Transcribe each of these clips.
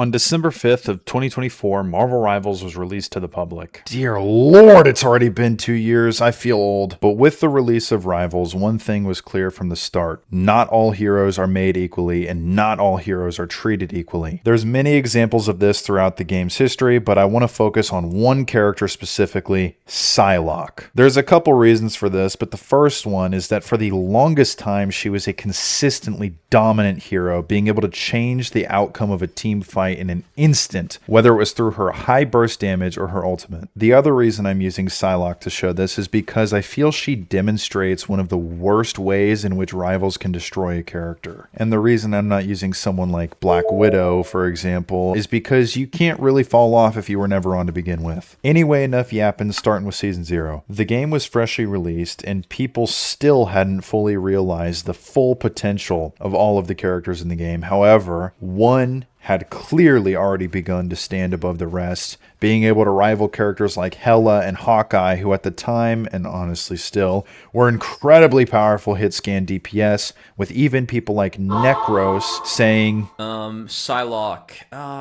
On December 5th of 2024, Marvel Rivals was released to the public. Dear Lord, it's already been 2 years. I feel old. But with the release of Rivals, one thing was clear from the start. Not all heroes are made equally, and not all heroes are treated equally. There's many examples of this throughout the game's history, but I want to focus on one character specifically, Psylocke. There's a couple reasons for this, but the first one is that for the longest time, she was a consistently dominant hero, being able to change the outcome of a team fight in an instant, whether it was through her high burst damage or her ultimate. The other reason I'm using Psylocke to show this is because I feel she demonstrates one of the worst ways in which Rivals can destroy a character. And the reason I'm not using someone like Black Widow, for example, is because you can't really fall off if you were never on to begin with. Anyway, enough yapping, starting with Season 0. The game was freshly released, and people still hadn't fully realized the full potential of all of the characters in the game. However, one had clearly already begun to stand above the rest, being able to rival characters like Hela and Hawkeye, who at the time, and honestly still, were incredibly powerful hit scan DPS, with even people like Necros saying, Psylocke.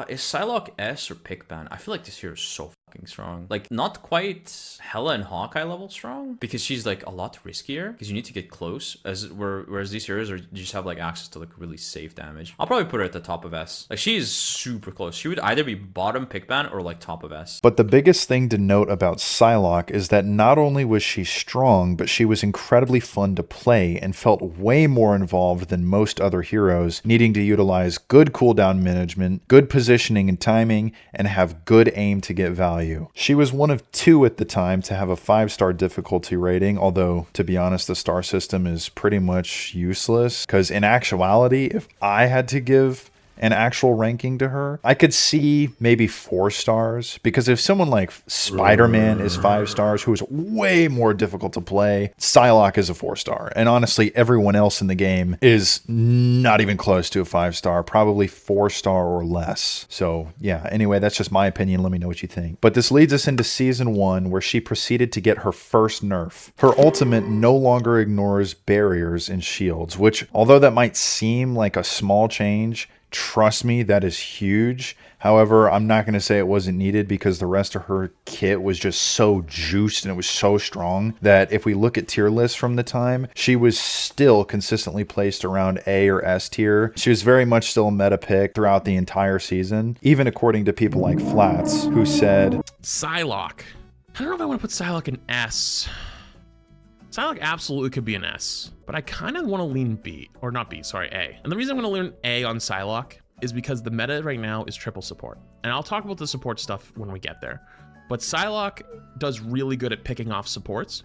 Is Psylocke S or Pickban? I feel like this hero is so fucking strong. Like, not quite Hela and Hawkeye level strong, because she's like a lot riskier, because you need to get close, whereas these heroes you just have like access to like really safe damage. I'll probably put her at the top of S. Like, she is super close. She would either be bottom Pickban or like top of S. But the biggest thing to note about Psylocke is that not only was she strong, but she was incredibly fun to play and felt way more involved than most other heroes, needing to utilize good cooldown management, good positioning and timing, and have good aim to get value. She was one of 2 at the time to have a 5-star difficulty rating, although to be honest, the star system is pretty much useless, because in actuality, if I had to give an actual ranking to her, I could see maybe 4 stars, because if someone like Spider-Man is 5 stars, who is way more difficult to play, Psylocke is a 4-star, and honestly everyone else in the game is not even close to a 5-star, probably 4-star or less. So yeah, anyway, that's just my opinion. Let me know what you think. But this leads us into Season 1, where she proceeded to get her first nerf. Her ultimate no longer ignores barriers and shields, which, although that might seem like a small change, trust me, that is huge. However, I'm not going to say it wasn't needed, because the rest of her kit was just so juiced and it was so strong that if we look at tier lists from the time, she was still consistently placed around A or S tier. She was very much still a meta pick throughout the entire season, even according to people like Flats, who said, Psylocke. I don't know if I want to put Psylocke in S. Psylocke absolutely could be an S, but I kind of want to lean B, or not B, sorry, A. And the reason I'm going to lean A on Psylocke is because the meta right now is triple support. And I'll talk about the support stuff when we get there. But Psylocke does really good at picking off supports,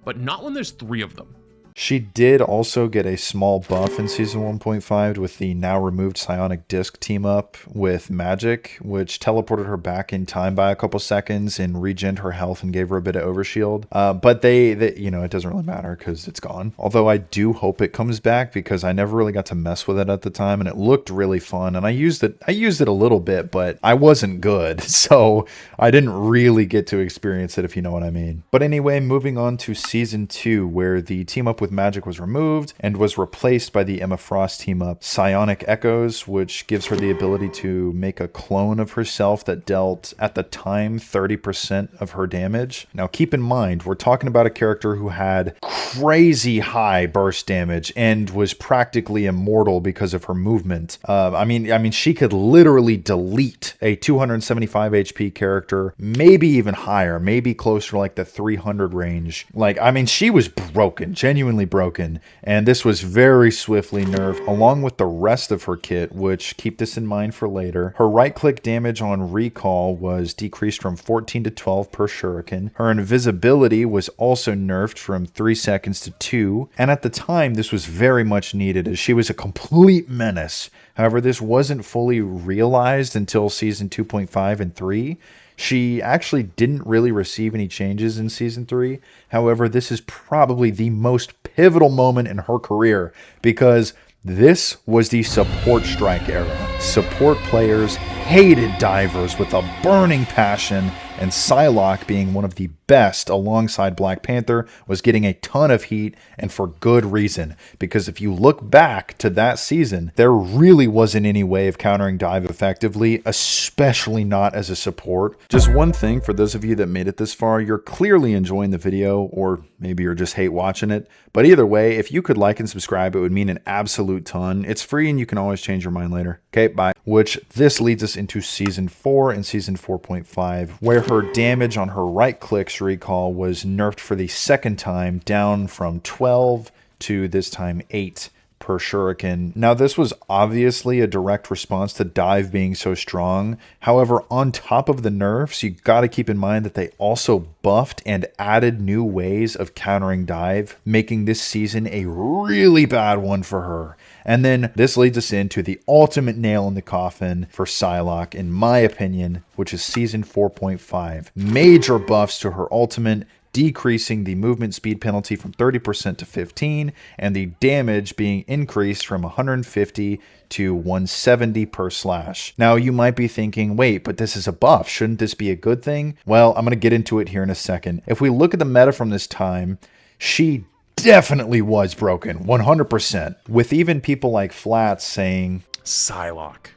but not when there's 3 of them. She did also get a small buff in Season 1.5 with the now removed Psionic Disc team up with Magic, which teleported her back in time by a couple seconds and regened her health and gave her a bit of overshield. But they, you know, it doesn't really matter because it's gone. Although I do hope it comes back, because I never really got to mess with it at the time, and it looked really fun. And I used it a little bit, but I wasn't good, so I didn't really get to experience it, if you know what I mean. But anyway, moving on to Season 2, where the team up with Magic was removed and was replaced by the Emma Frost team up Psionic Echoes, which gives her the ability to make a clone of herself that dealt at the time 30% of her damage. Now keep in mind, we're talking about a character who had crazy high burst damage and was practically immortal because of her movement. I mean she could literally delete a 275 HP character, maybe even higher, maybe closer to like the 300 range. Like, I mean, she was broken, genuinely broken, and this was very swiftly nerfed along with the rest of her kit, which, keep this in mind for later. Her right click damage on recall was decreased from 14 to 12 per shuriken. Her invisibility was also nerfed from 3 seconds to 2, and at the time this was very much needed as she was a complete menace. However, this wasn't fully realized until Season 2.5 and 3. She actually didn't really receive any changes in Season 3. However, this is probably the most pivotal moment in her career, because this was the support strike era. Support players hated divers with a burning passion, and Psylocke, being one of the best alongside Black Panther, was getting a ton of heat, and for good reason. Because if you look back to that season, there really wasn't any way of countering dive effectively, especially not as a support. Just one thing for those of you that made it this far, you're clearly enjoying the video, or maybe you're just hate watching it. But either way, if you could like and subscribe, it would mean an absolute ton. It's free and you can always change your mind later. Okay, bye. Which this leads us into Season 4 and Season 4.5, where her damage on her right clicks recall was nerfed for the second time, down from 12 to this time 8 per shuriken. Now, this was obviously a direct response to dive being so strong. However, on top of the nerfs, you got to keep in mind that they also buffed and added new ways of countering dive, making this season a really bad one for her. And then this leads us into the ultimate nail in the coffin for Psylocke, in my opinion, which is Season 4.5. Major buffs to her ultimate, decreasing the movement speed penalty from 30% to 15%, and the damage being increased from 150 to 170 per slash. Now, you might be thinking, wait, but this is a buff. Shouldn't this be a good thing? Well, I'm going to get into it here in a second. If we look at the meta from this time, she definitely was broken, 100%, with even people like Flats saying, Psylocke.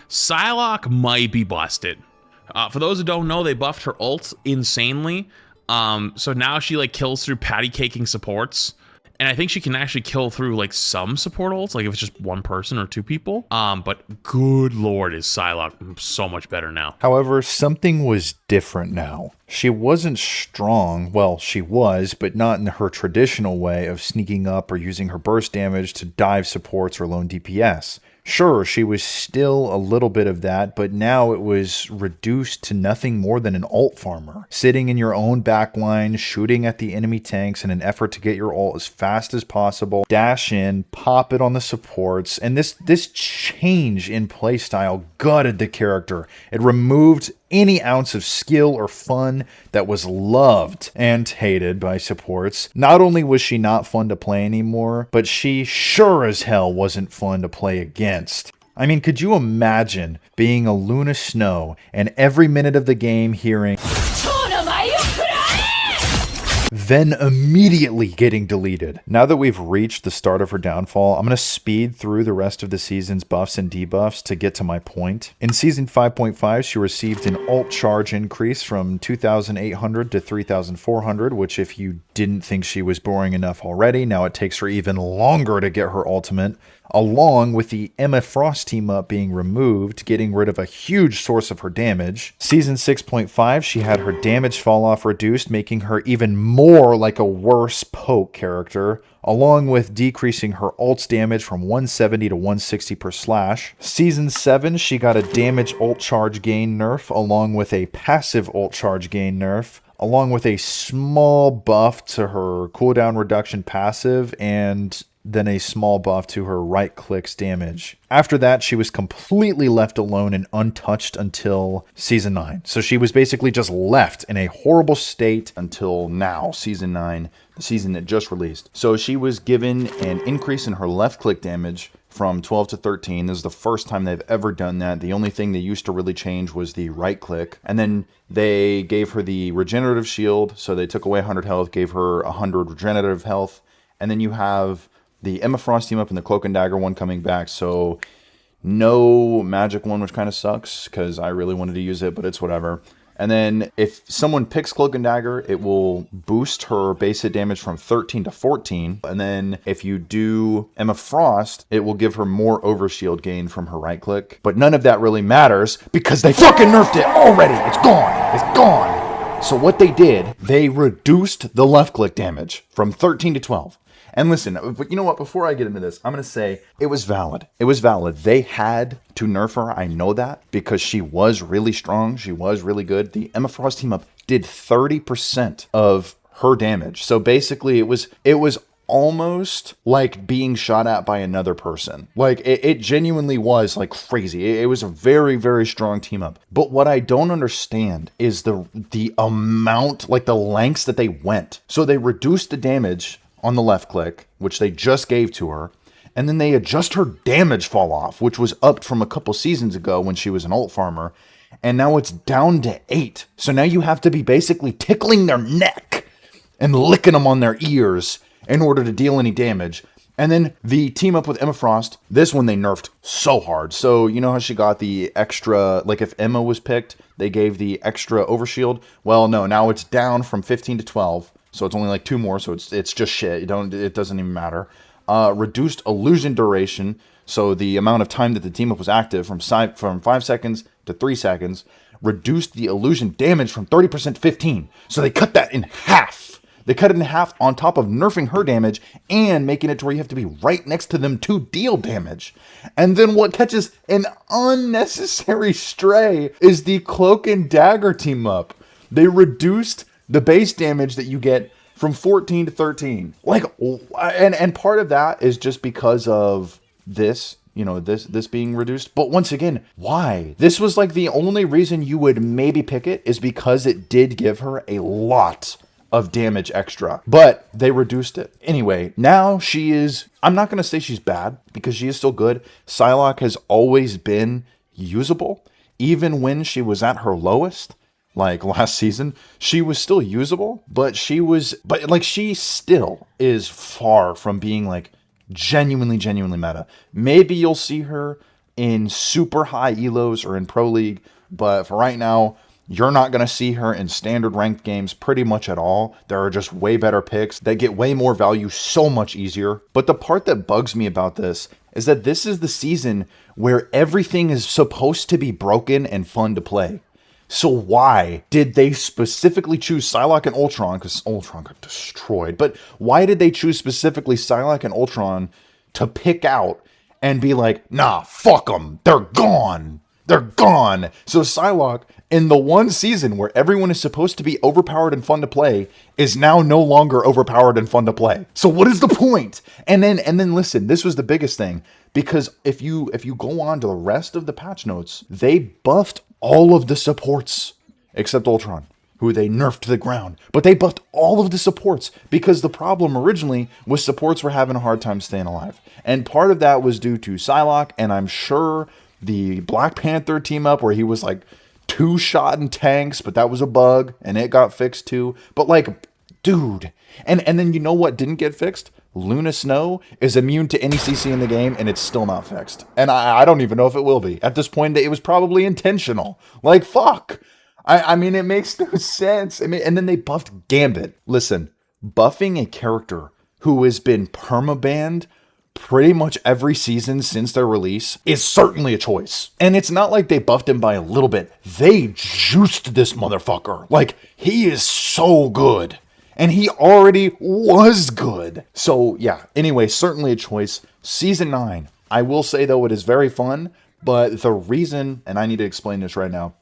Psylocke might be busted. For those who don't know, they buffed her ult insanely. So now she like kills through patty caking supports, and I think she can actually kill through like some support ults, like if it's just one person or two people. But good lord, is Psylocke so much better now. However, something was different now. She wasn't strong. Well, she was, but not in her traditional way of sneaking up or using her burst damage to dive supports or lone DPS. Sure, she was still a little bit of that, but now it was reduced to nothing more than an ult farmer. Sitting in your own backline, shooting at the enemy tanks in an effort to get your ult as fast as possible, dash in, pop it on the supports, and this change in playstyle gutted the character. It removed any ounce of skill or fun that was loved and hated by supports. Not only was she not fun to play anymore, but she sure as hell wasn't fun to play against. I mean, could you imagine being a Luna Snow and every minute of the game hearing then immediately getting deleted? Now that we've reached the start of her downfall, I'm going to speed through the rest of the season's buffs and debuffs to get to my point. In Season 5.5, she received an ult charge increase from 2,800 to 3,400, which if you didn't think she was boring enough already, now it takes her even longer to get her ultimate, along with the Emma Frost team up being removed, getting rid of a huge source of her damage. Season 6.5, she had her damage fall off reduced, making her even more like a worse poke character, along with decreasing her ult's damage from 170 to 160 per slash. Season 7, she got a damage ult charge gain nerf, along with a passive ult charge gain nerf, along with a small buff to her cooldown reduction passive, and then a small buff to her right click's damage. After that, she was completely left alone and untouched until Season 9. So she was basically just left in a horrible state until now, Season 9, the season that just released. So she was given an increase in her left click damage from 12 to 13. This is the first time they've ever done that. The only thing they used to really change was the right click. And then they gave her the regenerative shield. So they took away 100 health, gave her 100 regenerative health. And then you have the Emma Frost team up and the Cloak and Dagger one coming back. So no magic one, which kind of sucks because I really wanted to use it, but it's whatever. And then if someone picks Cloak and Dagger, it will boost her base hit damage from 13 to 14. And then if you do Emma Frost, it will give her more overshield gain from her right click. But none of that really matters because they fucking nerfed it already. It's gone. It's gone. So what they did, they reduced the left click damage from 13 to 12. And listen, but you know what? Before I get into this, I'm going to say it was valid. It was valid. They had to nerf her. I know that because she was really strong. She was really good. The Emma Frost team up did 30% of her damage. So basically it was almost like being shot at by another person. Like it genuinely was like crazy. It was a very, very strong team up. But what I don't understand is the amount, like the lengths that they went. So they reduced the damage on the left click, which they just gave to her. and then they adjust her damage fall off, which was up from a couple seasons ago when she was an ult farmer, and now it's down to 8. So now you have to be basically tickling their neck and licking them on their ears in order to deal any damage. And then the team up with Emma Frost, this one they nerfed so hard. So you know how she got the extra, like if Emma was picked, they gave the extra overshield? Well, no, now it's down from 15 to 12. So it's only like 2 more, so it's just shit. It doesn't even matter. Reduced illusion duration, so the amount of time that the team up was active from 5 seconds to 3 seconds. Reduced the illusion damage from 30% to 15. So they cut that in half. They cut it in half on top of nerfing her damage and making it to where you have to be right next to them to deal damage. And then what catches an unnecessary stray is the Cloak and Dagger team up. They reduced the base damage that you get from 14 to 13. Like, and part of that is just because of this, you know, this being reduced. But once again, why? This was like the only reason you would maybe pick it is because it did give her a lot of damage extra, but they reduced it. Anyway, now she is, I'm not going to say she's bad because she is still good. Psylocke has always been usable. Even when she was at her lowest, like last season, she was still usable, but she still is far from being like genuinely meta. Maybe you'll see her in super high elos or in Pro League, but for right now, you're not going to see her in standard ranked games pretty much at all. There are just way better picks that get way more value so much easier. But the part that bugs me about this is that this is the season where everything is supposed to be broken and fun to play. So why did they specifically choose Psylocke and Ultron? Because Ultron got destroyed. But why did they choose specifically Psylocke and Ultron to pick out and be like, nah, fuck them. They're gone. They're gone. So Psylocke, in the one season where everyone is supposed to be overpowered and fun to play, is now no longer overpowered and fun to play. So what is the point? And then listen, this was the biggest thing, because if you go on to the rest of the patch notes, they buffed all of the supports except Ultron, who they nerfed to the ground. But they buffed all of the supports because the problem originally was supports were having a hard time staying alive. And part of that was due to Psylocke, and I'm sure the Black Panther team up where he was like 2-shot in tanks, but that was a bug and it got fixed too. But like, dude, and then you know what didn't get fixed? Luna Snow is immune to any CC in the game and it's still not fixed. And I don't even know if it will be. At this point, it was probably intentional. Like, fuck. I mean, it makes no sense. I mean, and then they buffed Gambit. Listen, buffing a character who has been permabanned pretty much every season since their release is certainly a choice. And it's not like they buffed him by a little bit. They juiced this motherfucker. Like, he is so good. And he already was good. So, yeah. Anyway, certainly a choice. Season 9. I will say, though, it is very fun. But the reason, and I need to explain this right now,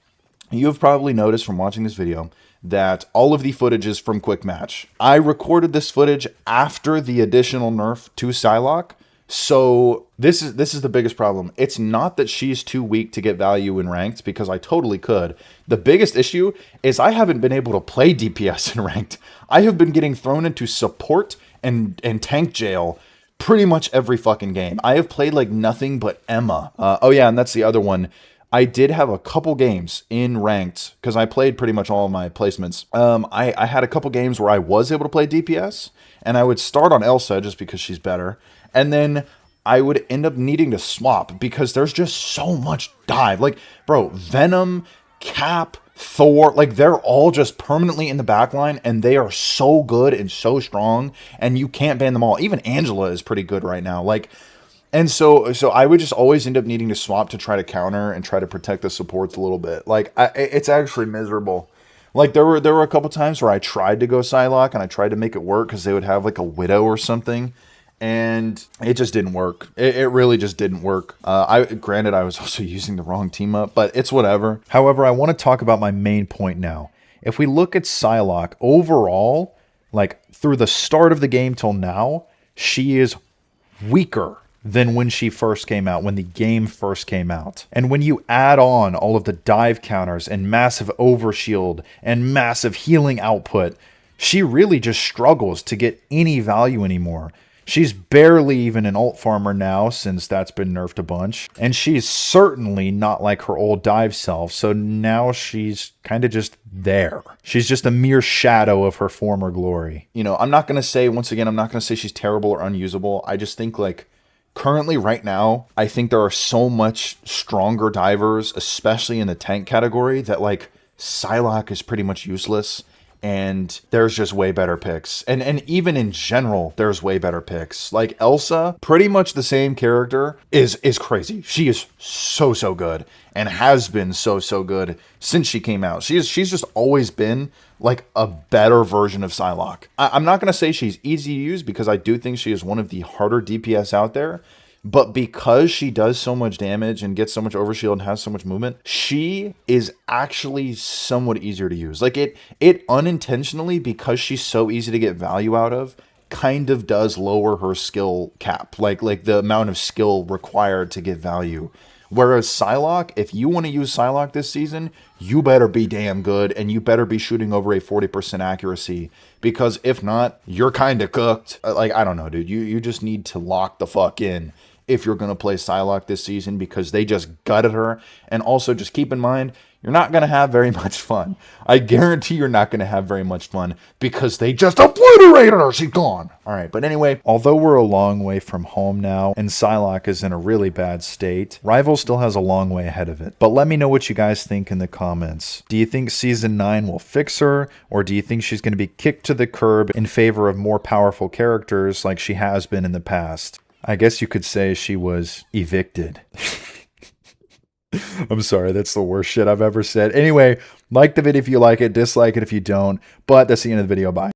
you have probably noticed from watching this video that all of the footage is from Quick Match. I recorded this footage after the additional nerf to Psylocke. So this is the biggest problem. It's not that she's too weak to get value in ranked, because I totally could. The biggest issue is I haven't been able to play DPS in ranked. I have been getting thrown into support and tank jail pretty much every fucking game. I have played like nothing but Emma. Oh yeah, and that's the other one. I did have a couple games in ranked because I played pretty much all of my placements. I had a couple games where I was able to play DPS, and I would start on Elsa just because she's better. And then I would end up needing to swap because there's just so much dive. Like, bro, Venom, Cap, Thor, like they're all just permanently in the backline and they are so good and so strong and you can't ban them all. Even Angela is pretty good right now. Like, and so I would just always end up needing to swap to try to counter and try to protect the supports a little bit. Like, it's actually miserable. Like, there were a couple times where I tried to go Psylocke and I tried to make it work because they would have like a Widow or something. And it just didn't work. It really just didn't work. Granted, I was also using the wrong team up, but it's whatever. However, I want to talk about my main point now. If we look at Psylocke overall, like through the start of the game till now, she is weaker than when she first came out, when the game first came out. And when you add on all of the dive counters and massive overshield and massive healing output, she really just struggles to get any value anymore. She's barely even an ult farmer now since that's been nerfed a bunch. And she's certainly not like her old dive self, so now she's kind of just there. She's just a mere shadow of her former glory. You know, I'm not going to say, once again, I'm not going to say she's terrible or unusable. I just think, like, currently right now, I think there are so much stronger divers, especially in the tank category, that, like, Psylocke is pretty much useless. And there's just way better picks. And even in general, there's way better picks. Like Elsa, pretty much the same character, is crazy. She is so good and has been so good since she came out. She's just always been like a better version of Psylocke. I'm not going to say she's easy to use because I do think she is one of the harder DPS out there. But because she does so much damage and gets so much overshield and has so much movement, she is actually somewhat easier to use. Like it unintentionally, because she's so easy to get value out of, kind of does lower her skill cap. Like the amount of skill required to get value. Whereas Psylocke, if you want to use Psylocke this season, you better be damn good and you better be shooting over a 40% accuracy. Because if not, you're kind of cooked. Like, I don't know, dude. You just need to lock the fuck in if you're going to play Psylocke this season, because they just gutted her. And also just keep in mind, you're not going to have very much fun. I guarantee you're not going to have very much fun because they just obliterated her. She's gone. All right. But anyway, although we're a long way from home now and Psylocke is in a really bad state, Rival still has a long way ahead of it. But let me know what you guys think in the comments. Do you think Season 9 will fix her, or do you think she's going to be kicked to the curb in favor of more powerful characters like she has been in the past? I guess you could say she was evicted. I'm sorry, that's the worst shit I've ever said. Anyway, like the video if you like it, dislike it if you don't. But that's the end of the video. Bye.